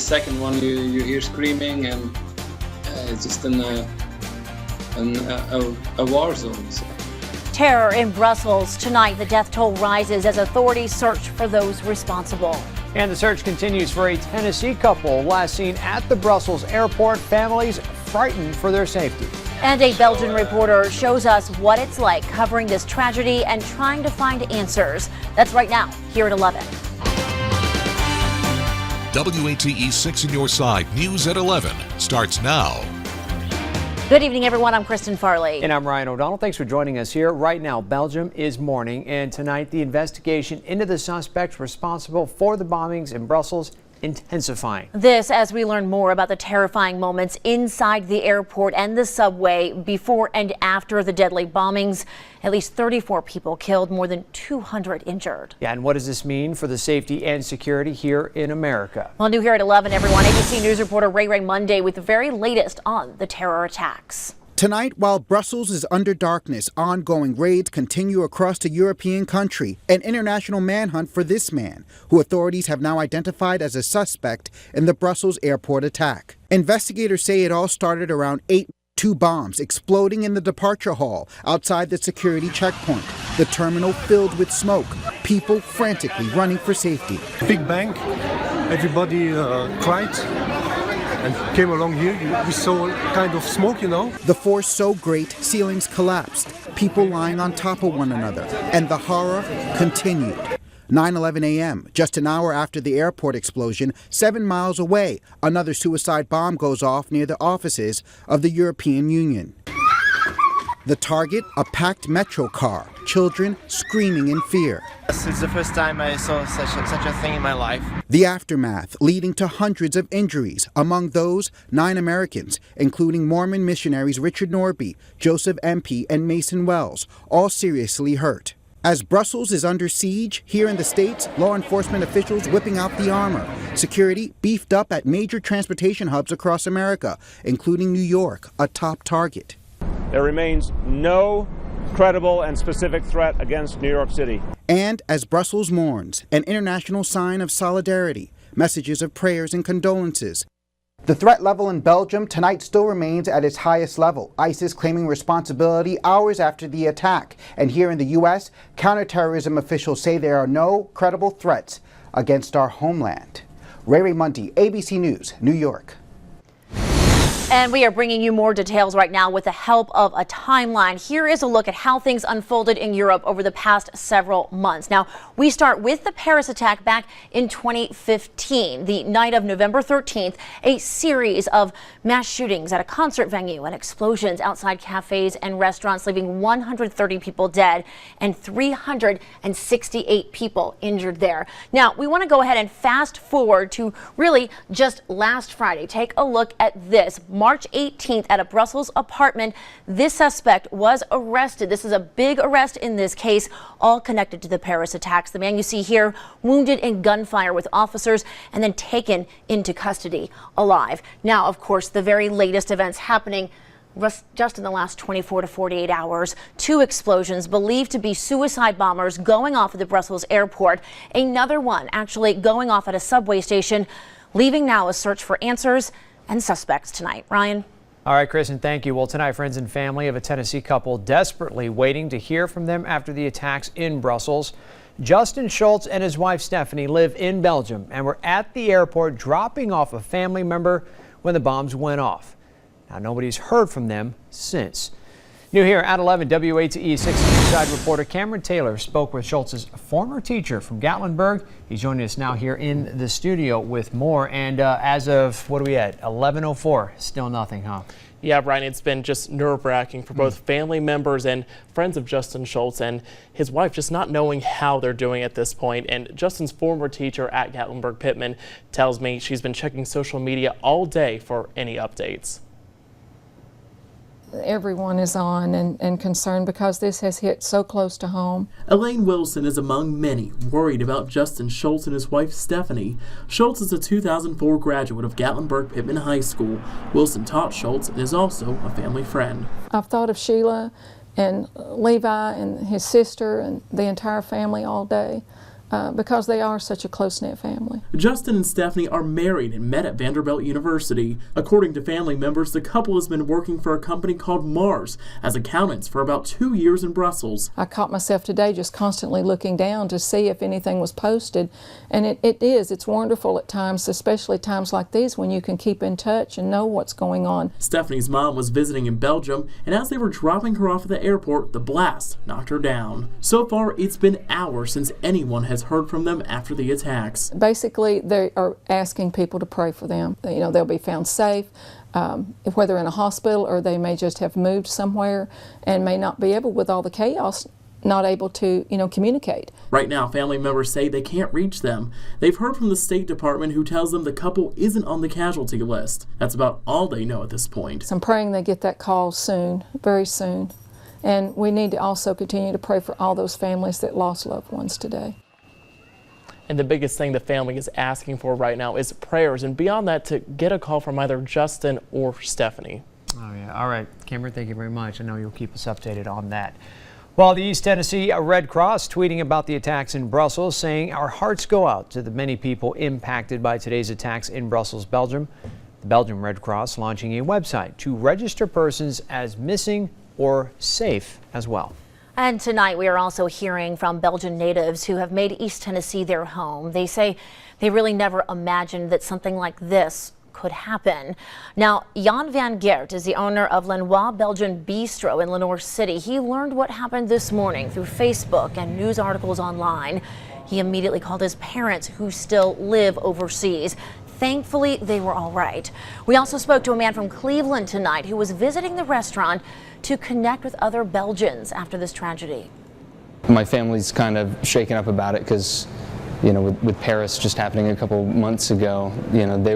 second one you hear screaming, and it's just a war zone. So. Terror in Brussels. Tonight, the death toll rises as authorities search for those responsible. And the search continues for a Tennessee couple last seen at the Brussels airport. Families frightened for their safety. And a Belgian reporter shows us what it's like covering this tragedy and trying to find answers. That's right now, here at 11. WATE 6 in your side. News at 11 starts now. Good evening, everyone. I'm Kristen Farley. And I'm Ryan O'Donnell. Thanks for joining us here. Right now, Belgium is mourning, and tonight the investigation into the suspects responsible for the bombings in Brussels intensifying. This as we learn more about the terrifying moments inside the airport and the subway before and after the deadly bombings. At least 34 people killed, more than 200 injured. Yeah, and what does this mean for the safety and security here in America? Well, new here at 11, everyone. ABC News reporter Ray Monday with the very latest on the terror attacks. Tonight, while Brussels is under darkness, ongoing raids continue across the European country. An international manhunt for this man, who authorities have now identified as a suspect in the Brussels airport attack. Investigators say it all started around 8. Two bombs exploding in the departure hall outside the security checkpoint. The terminal filled with smoke. People frantically running for safety. Big bang. Everybody cried. And came along here, we saw kind of smoke, The force so great, ceilings collapsed, people lying on top of one another, and the horror continued. 9:11 a.m., just an hour after the airport explosion, 7 miles away, another suicide bomb goes off near the offices of the European Union. The target, a packed metro car, children screaming in fear. It's the first time I saw such a thing in my life. The aftermath leading to hundreds of injuries, among those 9 Americans, including Mormon missionaries Richard Norby, Joseph Empey, and Mason Wells, all seriously hurt. As Brussels is under siege, here in the States, law enforcement officials whipping out the armor. Security beefed up at major transportation hubs across America, including New York, a top target. There remains no credible and specific threat against New York City. And as Brussels mourns, an international sign of solidarity, messages of prayers and condolences. The threat level in Belgium tonight still remains at its highest level, ISIS claiming responsibility hours after the attack. And here in the U.S., counterterrorism officials say there are no credible threats against our homeland. Ray Mundy, ABC News, New York. And we are bringing you more details right now with the help of a timeline. Here is a look at how things unfolded in Europe over the past several months. Now, we start with the Paris attack back in 2015, the night of November 13th, a series of mass shootings at a concert venue and explosions outside cafes and restaurants, leaving 130 people dead and 368 people injured there. Now, we want to go ahead and fast forward to really just last Friday. Take a look at this. March 18th at a Brussels apartment, this suspect was arrested. This is a big arrest in this case, all connected to the Paris attacks. The man you see here wounded in gunfire with officers and then taken into custody alive. Now, of course, the very latest events happening just in the last 24 to 48 hours. 2 explosions believed to be suicide bombers going off at the Brussels airport. Another one actually going off at a subway station, leaving now a search for answers and suspects tonight. Ryan. All right, Kristen, thank you. Well, tonight, friends and family of a Tennessee couple desperately waiting to hear from them after the attacks in Brussels. Justin Schultz and his wife Stephanie live in Belgium and were at the airport dropping off a family member when the bombs went off. Now, nobody's heard from them since. New here at 11, WATE 6 Inside reporter Cameron Taylor spoke with Schultz's former teacher from Gatlinburg. He's joining us now here in the studio with more. And as of, what are we at, 11:04, still nothing, huh? Yeah, Brian, it's been just nerve-wracking for both family members and friends of Justin Schultz and his wife, just not knowing how they're doing at this point. And Justin's former teacher at Gatlinburg Pittman tells me she's been checking social media all day for any updates. Everyone is on and concerned because this has hit so close to home. Elaine Wilson is among many worried about Justin Schultz and his wife Stephanie. Schultz is a 2004 graduate of Gatlinburg Pittman High School. Wilson taught Schultz and is also a family friend. I've thought of Sheila and Levi and his sister and the entire family all day. because they are such a close-knit family. Justin and Stephanie are married and met at Vanderbilt University. According to family members, the couple has been working for a company called Mars as accountants for about 2 years in Brussels. I caught myself today just constantly looking down to see if anything was posted, and it's wonderful at times, especially times like these when you can keep in touch and know what's going on. Stephanie's mom was visiting in Belgium, and as they were dropping her off at the airport, the blast knocked her down. So far, it's been hours since anyone has heard from them after the attacks. Basically, they are asking people to pray for them. You know, they'll be found safe, whether in a hospital or they may just have moved somewhere and may not be able, with all the chaos, not able to, communicate. Right now, family members say they can't reach them. They've heard from the State Department, who tells them the couple isn't on the casualty list. That's about all they know at this point. So I'm praying they get that call soon, very soon. And we need to also continue to pray for all those families that lost loved ones today. And the biggest thing the family is asking for right now is prayers, and beyond that, to get a call from either Justin or Stephanie. Oh, yeah. All right, Cameron, thank you very much. I know you'll keep us updated on that. Well, the East Tennessee Red Cross tweeting about the attacks in Brussels, saying our hearts go out to the many people impacted by today's attacks in Brussels, Belgium. The Belgium Red Cross launching a website to register persons as missing or safe as well. And tonight we are also hearing from Belgian natives who have made East Tennessee their home. They say they really never imagined that something like this could happen. Now, Jan van Geert is the owner of Lenoir Belgian Bistro in Lenoir City. He learned what happened this morning through Facebook and news articles online. He immediately called his parents, who still live overseas. Thankfully, they were all right. We also spoke to a man from Cleveland tonight who was visiting the restaurant to connect with other Belgians after this tragedy. My family's kind of shaken up about it because, with Paris just happening a couple months ago,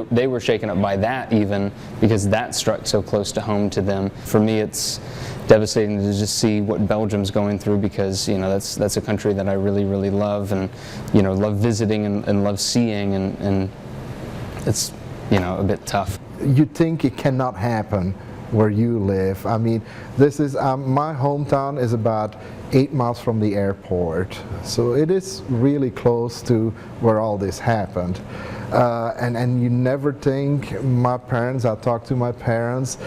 they were shaken up by that even because that struck so close to home to them. For me, it's devastating to just see what Belgium's going through because, that's a country that I really, really love and, love visiting and love seeing, and it's, a bit tough. You think it cannot happen where you live. I mean, this is my hometown is about 8 miles from the airport, so it is really close to where all this happened. And you never think, I talked to my parents,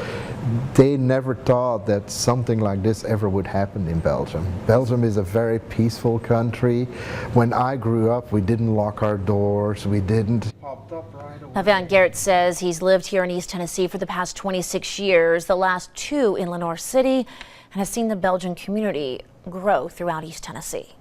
they never thought that something like this ever would happen in Belgium. Belgium is a very peaceful country. When I grew up, we didn't lock our doors, we didn't. Now, Van Geert says he's lived here in East Tennessee for the past 26 years, the last 2 in Lenoir City, and has seen the Belgian community grow throughout East Tennessee.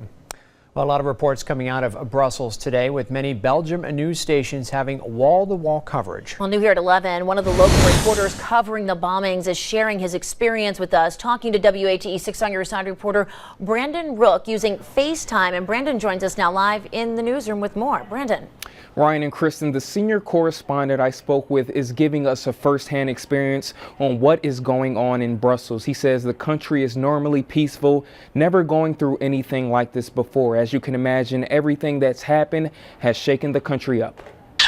Well, a lot of reports coming out of Brussels today, with many Belgium news stations having wall-to-wall coverage. Well, new here at 11, one of the local reporters covering the bombings is sharing his experience with us, talking to WATE 6 on Your Side reporter Brandon Rook using FaceTime. And Brandon joins us now live in the newsroom with more. Brandon. Ryan and Kristen, the senior correspondent I spoke with is giving us a first-hand experience on what is going on in Brussels. He says the country is normally peaceful, never going through anything like this before. As you can imagine, everything that's happened has shaken the country up.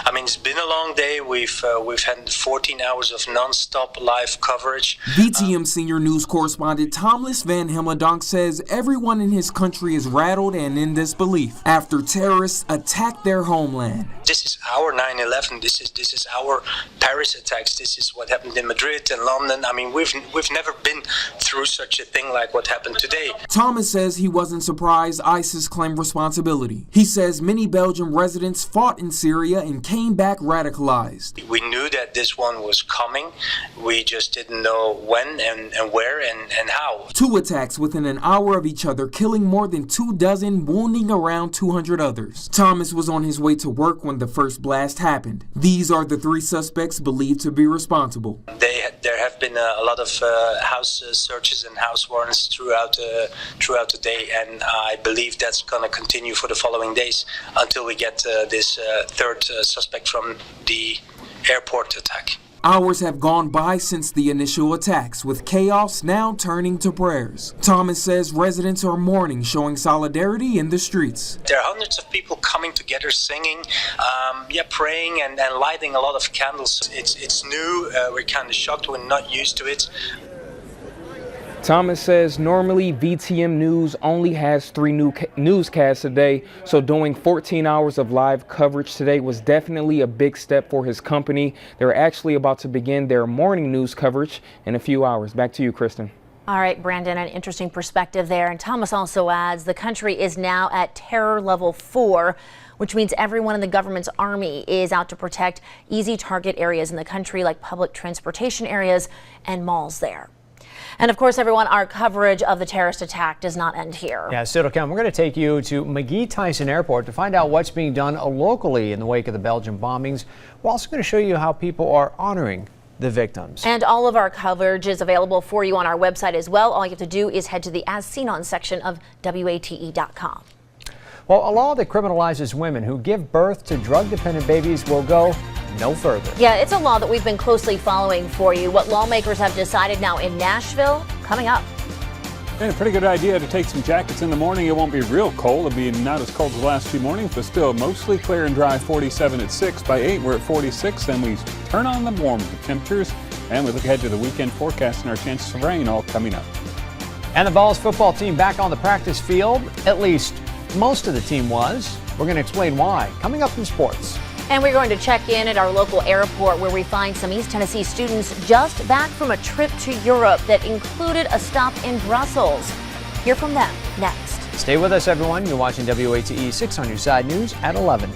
I mean, it's been a long day. We've had 14 hours of non-stop live coverage. VTM senior news correspondent Thomas Van Hemendonk says everyone in his country is rattled and in disbelief after terrorists attacked their homeland. This is our 9/11. This is our Paris attacks. This is what happened in Madrid and London. I mean, we've never been through such a thing like what happened today. Thomas says he wasn't surprised ISIS claimed responsibility. He says many Belgian residents fought in Syria and came back radicalized. We knew that this one was coming. We just didn't know when and where and how. 2 attacks within an hour of each other, killing more than 24, wounding around 200 others. Thomas was on his way to work when the first blast happened. These are the 3 suspects believed to be responsible. There have been a lot of house searches and house warrants throughout the day, and I believe that's going to continue for the following days until we get this 3rd suspect from the airport attack. Hours have gone by since the initial attacks, with chaos now turning to prayers. Thomas says residents are mourning, showing solidarity in the streets. There are hundreds of people coming together, singing, praying and lighting a lot of candles. It's new. We're kind of shocked. We're not used to it. Thomas says normally VTM News only has 3 newscasts a day, so doing 14 hours of live coverage today was definitely a big step for his company. They're actually about to begin their morning news coverage in a few hours. Back to you, Kristen. All right, Brandon, an interesting perspective there. And Thomas also adds the country is now at terror level 4, which means everyone in the government's army is out to protect easy target areas in the country like public transportation areas and malls there. And of course, everyone, our coverage of the terrorist attack does not end here. Yeah, still to come. We're going to take you to McGee Tyson Airport to find out what's being done locally in the wake of the Belgium bombings. We're also going to show you how people are honoring the victims. And all of our coverage is available for you on our website as well. All you have to do is head to the As Seen On section of WATE.com. Well, a law that criminalizes women who give birth to drug-dependent babies will go no further. Yeah, it's a law that we've been closely following for you. What lawmakers have decided now in Nashville, coming up. And a pretty good idea to take some jackets in the morning. It won't be real cold. It'll be not as cold as the last few mornings, but still mostly clear and dry. 47 at 6. By 8, we're at 46. Then we turn on the warm temperatures, and we look ahead to the weekend forecast and our chances of rain all coming up. And the Vols football team back on the practice field. At least most of the team was. We're going to explain why. Coming up in sports. And we're going to check in at our local airport where we find some East Tennessee students just back from a trip to Europe that included a stop in Brussels. Hear from them next. Stay with us, everyone. You're watching WATE 6 on your side news at 11.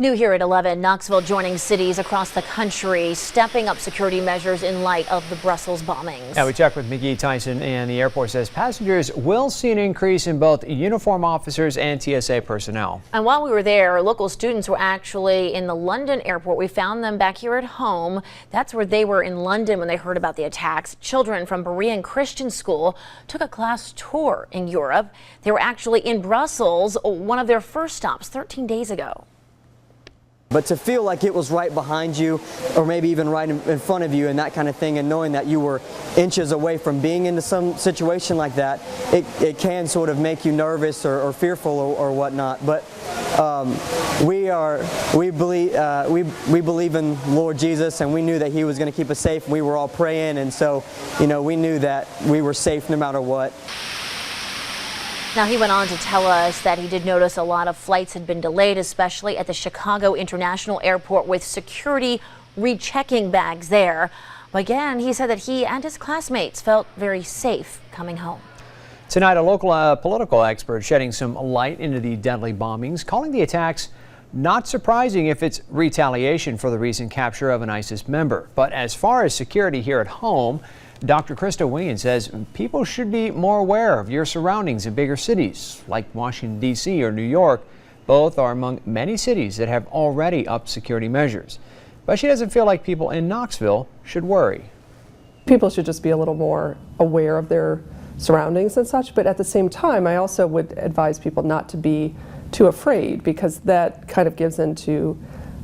New here at 11, Knoxville joining cities across the country, stepping up security measures in light of the Brussels bombings. Yeah, we checked with McGee Tyson, and the airport says passengers will see an increase in both uniform officers and TSA personnel. And while we were there, local students were actually in the London airport. We found them back here at home. That's where they were in London when they heard about the attacks. Children from Berean Christian School took a class tour in Europe. They were actually in Brussels, one of their first stops 13 days ago. But to feel like it was right behind you or maybe even right in front of you and that kind of thing, and knowing that you were inches away from being into some situation like that, it can sort of make you nervous or fearful or whatnot. But we believe in Lord Jesus, and we knew that He was going to keep us safe. We were all praying, and so we knew that we were safe no matter what. Now, he went on to tell us that he did notice a lot of flights had been delayed, especially at the Chicago International Airport, with security rechecking bags there. But again, he said that he and his classmates felt very safe coming home. Tonight, a local political expert shedding some light into the deadly bombings, calling the attacks not surprising if it's retaliation for the recent capture of an ISIS member. But as far as security here at home, Dr. Krista Williams says people should be more aware of your surroundings in bigger cities like Washington, D.C. or New York. Both are among many cities that have already upped security measures. But she doesn't feel like people in Knoxville should worry. People should just be a little more aware of their surroundings and such. But at the same time, I also would advise people not to be too afraid, because that kind of gives into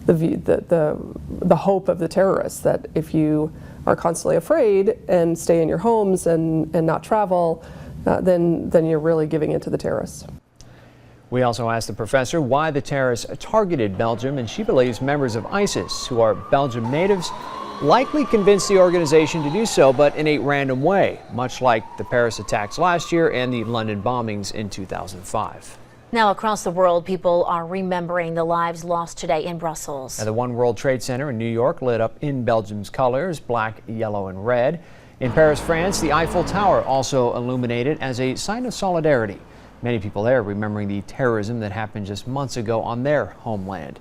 the hope of the terrorists, that if you are constantly afraid and stay in your homes and not travel, then you're really giving in to the terrorists. We also asked the professor why the terrorists targeted Belgium, and she believes members of ISIS, who are Belgium natives, likely convinced the organization to do so, but in a random way, much like the Paris attacks last year and the London bombings in 2005. Now, across the world, people are remembering the lives lost today in Brussels. And the One World Trade Center in New York lit up in Belgium's colors, black, yellow, and red. In Paris, France, the Eiffel Tower also illuminated as a sign of solidarity. Many people there remembering the terrorism that happened just months ago on their homeland.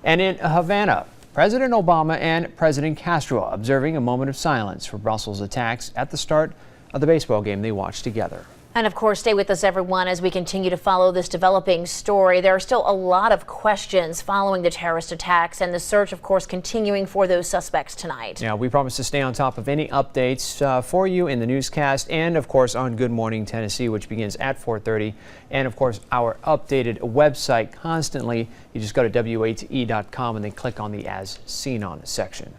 And in Havana, President Obama and President Castro observing a moment of silence for Brussels attacks at the start of the baseball game they watched together. And of course, stay with us, everyone, as we continue to follow this developing story. There are still a lot of questions following the terrorist attacks, and the search, of course, continuing for those suspects tonight. Yeah, we promise to stay on top of any updates for you in the newscast and, of course, on Good Morning Tennessee, which begins at 4:30. And, of course, our updated website constantly. You just go to WATE.com and then click on the As Seen On section.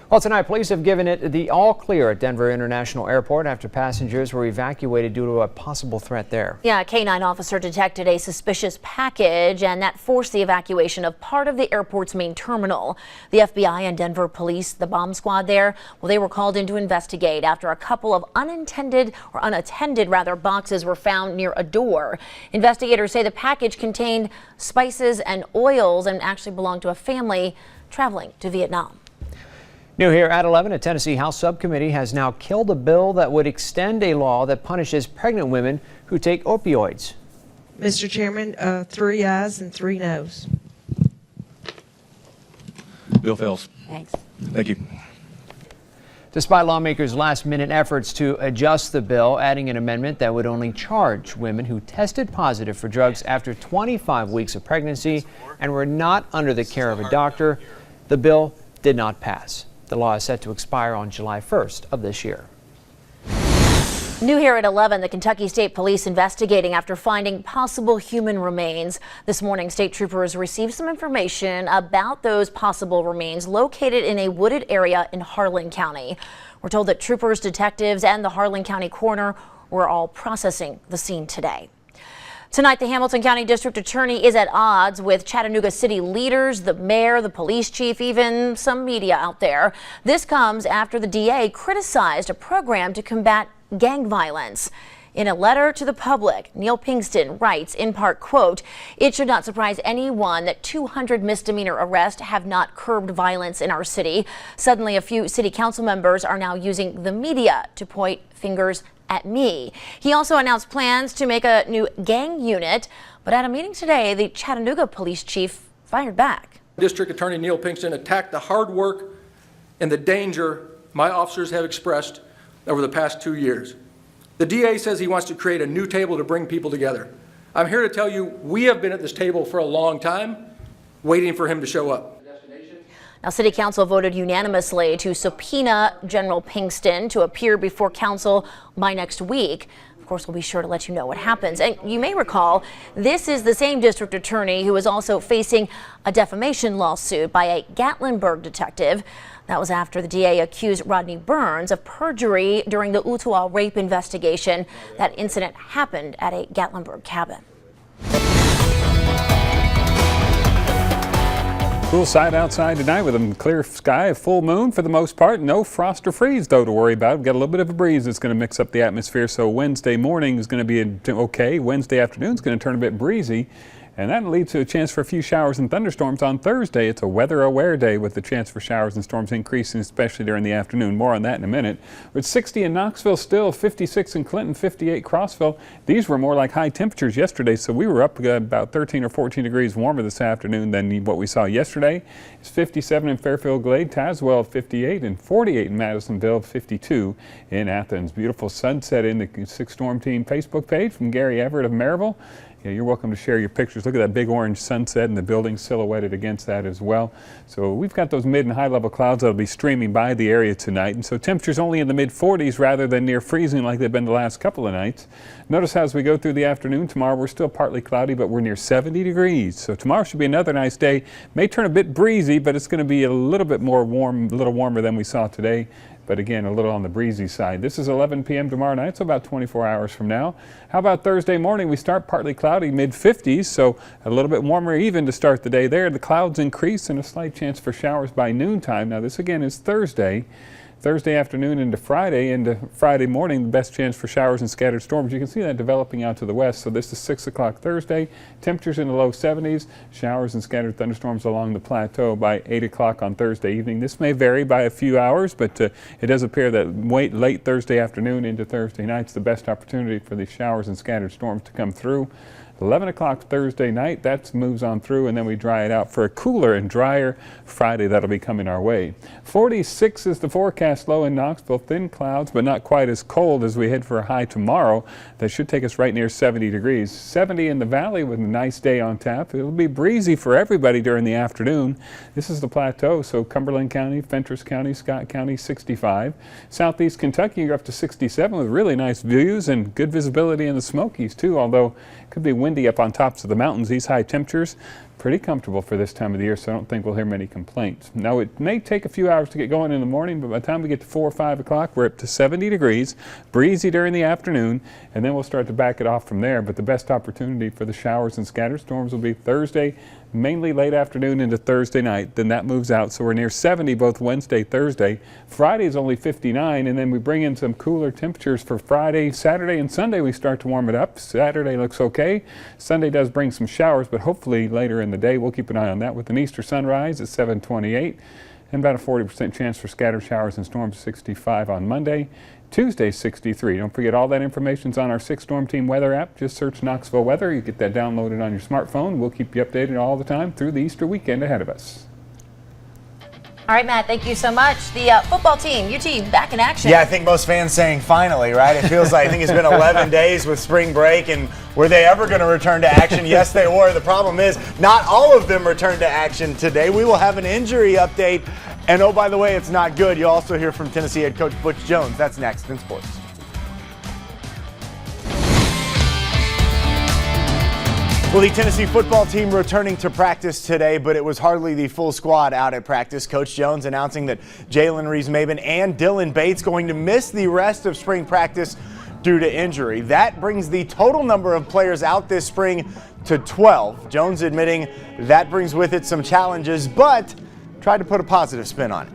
Well, tonight, police have given it the all clear at Denver International Airport after passengers were evacuated due to a possible threat there. Yeah, a K-9 officer detected a suspicious package, and that forced the evacuation of part of the airport's main terminal. The FBI and Denver police, the bomb squad there, well, they were called in to investigate after a couple of unattended boxes were found near a door. Investigators say the package contained spices and oils and actually belonged to a family traveling to Vietnam. New here at 11, a Tennessee House subcommittee has now killed a bill that would extend a law that punishes pregnant women who take opioids. Mr. Chairman, 3 ayes and 3 noes. Bill fails. Thanks. Thank you. Despite lawmakers' last-minute efforts to adjust the bill, adding an amendment that would only charge women who tested positive for drugs after 25 weeks of pregnancy and were not under the care of a doctor, the bill did not pass. The law is set to expire on July 1st of this year. New here at 11, the Kentucky State Police investigating after finding possible human remains. This morning, state troopers received some information about those possible remains located in a wooded area in Harlan County. We're told that troopers, detectives, and the Harlan County coroner were all processing the scene today. Tonight, the Hamilton County District Attorney is at odds with Chattanooga city leaders, the mayor, the police chief, even some media out there. This comes after the DA criticized a program to combat gang violence. In a letter to the public, Neil Pinkston writes, in part, quote, "It should not surprise anyone that 200 misdemeanor arrests have not curbed violence in our city. Suddenly, a few city council members are now using the media to point fingers at me." He also announced plans to make a new gang unit, but at a meeting today, the Chattanooga police chief fired back. District Attorney Neil Pinkston attacked the hard work and the danger my officers have expressed over the past 2 years. The DA says he wants to create a new table to bring people together. I'm here to tell you we have been at this table for a long time, waiting for him to show up. Now, City Council voted unanimously to subpoena General Pinkston to appear before Council by next week. Of course, we'll be sure to let you know what happens. And you may recall, this is the same district attorney who is also facing a defamation lawsuit by a Gatlinburg detective. That was after the DA accused Rodney Burns of perjury during the Ooltewah rape investigation. That incident happened at a Gatlinburg cabin. Cool side outside tonight with a clear sky, a full moon for the most part. No frost or freeze, though, to worry about. We've got a little bit of a breeze that's going to mix up the atmosphere, so Wednesday morning is going to be okay. Wednesday afternoon is going to turn a bit breezy, and that leads to a chance for a few showers and thunderstorms on Thursday. It's a weather-aware day with the chance for showers and storms increasing, especially during the afternoon. More on that in a minute. With 60 in Knoxville still, 56 in Clinton, 58 Crossville. These were more like high temperatures yesterday, so we were up about 13 or 14 degrees warmer this afternoon than what we saw yesterday. It's 57 in Fairfield Glade, Tazewell 58, and 48 in Madisonville, 52 in Athens. Beautiful sunset in the 6 Storm Team Facebook page from Gary Everett of Maryville. Yeah, you're welcome to share your pictures. Look at that big orange sunset and the building silhouetted against that as well. So we've got those mid and high level clouds that'll be streaming by the area tonight. And so temperatures only in the mid 40s rather than near freezing like they've been the last couple of nights. Notice as we go through the afternoon, tomorrow we're still partly cloudy, but we're near 70 degrees. So tomorrow should be another nice day. May turn a bit breezy, but it's going to be a little bit more warm, a little warmer than we saw today. But again, a little on the breezy side. This is 11 p.m. tomorrow night, so about 24 hours from now. How about Thursday morning? We start partly cloudy, mid-50s, so a little bit warmer even to start the day there. The clouds increase and a slight chance for showers by noontime. Now, this again is Thursday. Thursday afternoon into Friday morning, the best chance for showers and scattered storms. You can see that developing out to the west. So this is 6 o'clock Thursday. Temperatures in the low 70s. Showers and scattered thunderstorms along the plateau by 8 o'clock on Thursday evening. This may vary by a few hours, but it does appear that late Thursday afternoon into Thursday night's the best opportunity for these showers and scattered storms to come through. 11 o'clock Thursday night, that moves on through, and then we dry it out for a cooler and drier Friday that'll be coming our way. 46 is the forecast low in Knoxville. Thin clouds, but not quite as cold as we head for a high tomorrow. That should take us right near 70 degrees. 70 in the valley with a nice day on tap. It'll be breezy for everybody during the afternoon. This is the plateau, so Cumberland County, Fentress County, Scott County, 65. Southeast Kentucky, you're up to 67 with really nice views and good visibility in the Smokies too, although it could be windy up on tops of the mountains, these high temperatures. pretty comfortable for this time of the year, so I don't think we'll hear many complaints. Now, it may take a few hours to get going in the morning, but by the time we get to 4 or 5 o'clock, we're up to 70 degrees, breezy during the afternoon, and then we'll start to back it off from there. But the best opportunity for the showers and scattered storms will be Thursday, mainly late afternoon into Thursday night. Then that moves out, so we're near 70 both Wednesday, Thursday. Friday is only 59, and then we bring in some cooler temperatures for Friday, Saturday, and Sunday. We start to warm it up. Saturday looks okay. Sunday does bring some showers, but hopefully later in the day we'll keep an eye on that with an Easter sunrise at 7:28 and about a 40% chance for scattered showers and storms, 65 on Monday. Tuesday, 63. Don't forget, all that information's on our 6 Storm Team weather app. Just search Knoxville Weather. You get that downloaded on your smartphone. We'll keep you updated all the time through the Easter weekend ahead of us. All right, Matt, thank you so much. The football team, UT, back in action. Yeah, I think most fans saying finally, right? It feels like, I think it's been 11 days with spring break, and were they ever going to return to action? Yes, they were. The problem is not all of them returned to action today. We will have an injury update. And oh, by the way, it's not good. You'll also hear from Tennessee head coach Butch Jones. That's next in sports. Well, the Tennessee football team returning to practice today, but it was hardly the full squad out at practice. Coach Jones announcing that Jalen Reeves-Maben and Dylan Bates going to miss the rest of spring practice due to injury. That brings the total number of players out this spring to 12. Jones admitting that brings with it some challenges, but tried to put a positive spin on it.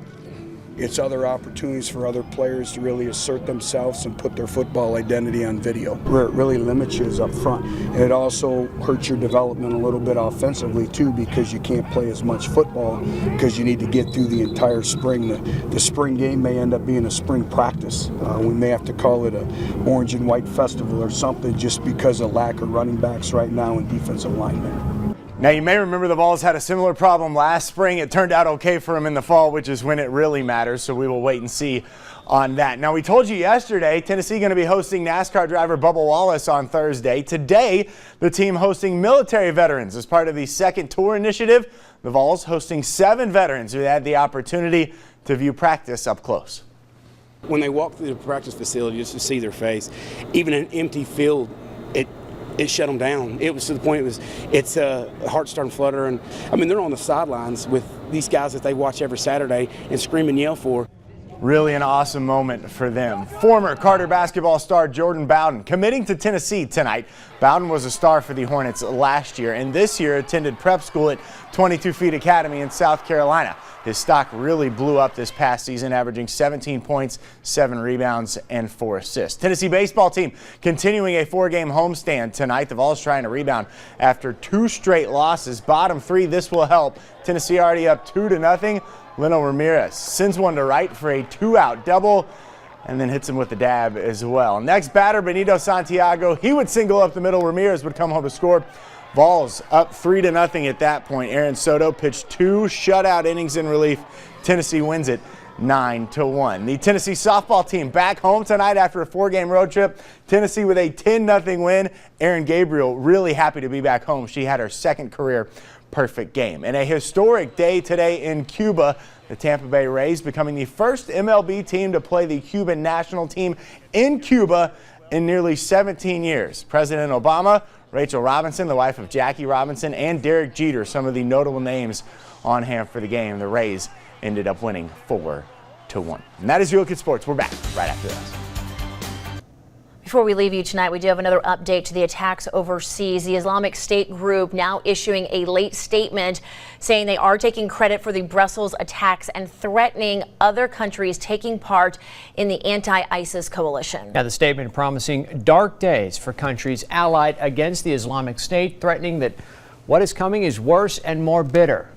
It's other opportunities for other players to really assert themselves and put their football identity on video. Where it really limits you is up front. And it also hurts your development a little bit offensively too, because you can't play as much football because you need to get through the entire spring. The spring game may end up being a spring practice. We may have to call it a orange and white festival or something just because of lack of running backs right now and defensive linemen. Now, you may remember the Vols had a similar problem last spring. It turned out okay for them in the fall, which is when it really matters, so we will wait and see on that. Now, we told you yesterday, Tennessee going to be hosting NASCAR driver Bubba Wallace on Thursday. Today, the team hosting military veterans as part of the second tour initiative. The Vols hosting 7 veterans who had the opportunity to view practice up close. When they walk through the practice facility, just to see their face, even an empty field, it shut them down. It was to the point it's heart starting to flutter, and I mean they're on the sidelines with these guys that they watch every Saturday and scream and yell for. Really an awesome moment for them. Former Carter basketball star Jordan Bowden committing to Tennessee tonight. Bowden was a star for the Hornets last year, and this year attended prep school at 22 Feet Academy in South Carolina. His stock really blew up this past season, averaging 17 points, 7 rebounds, and 4 assists. Tennessee baseball team continuing a 4-game homestand tonight. The Vols trying to rebound after 2 straight losses. Bottom 3, this will help. Tennessee already up 2-0. Lino Ramirez sends one to right for a 2-out double and then hits him with the dab as well. Next batter, Benito Santiago. He would single up the middle. Ramirez would come home to score. Vols up 3-0 at that point. Aaron Soto pitched 2 shutout innings in relief. Tennessee wins it 9-1. The Tennessee softball team back home tonight after a 4-game road trip. Tennessee with a 10-0 win. Erin Gabriel really happy to be back home. She had her second career perfect game. And a historic day today in Cuba. The Tampa Bay Rays becoming the first MLB team to play the Cuban national team in Cuba in nearly 17 years. President Obama, Rachel Robinson, the wife of Jackie Robinson, and Derek Jeter, some of the notable names on hand for the game. The Rays ended up winning 4-1. And that is your look at sports. We're back right after this. Before we leave you tonight, we do have another update to the attacks overseas. The Islamic State group now issuing a late statement saying they are taking credit for the Brussels attacks and threatening other countries taking part in the anti-ISIS coalition. Now, the statement promising dark days for countries allied against the Islamic State, threatening that what is coming is worse and more bitter.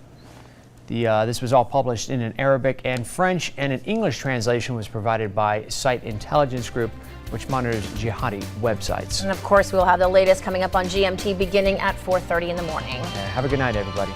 This was all published in an Arabic and French, and an English translation was provided by Site Intelligence Group, which monitors jihadi websites. And of course, we'll have the latest coming up on GMT beginning at 4:30 in the morning. Have a good night, everybody.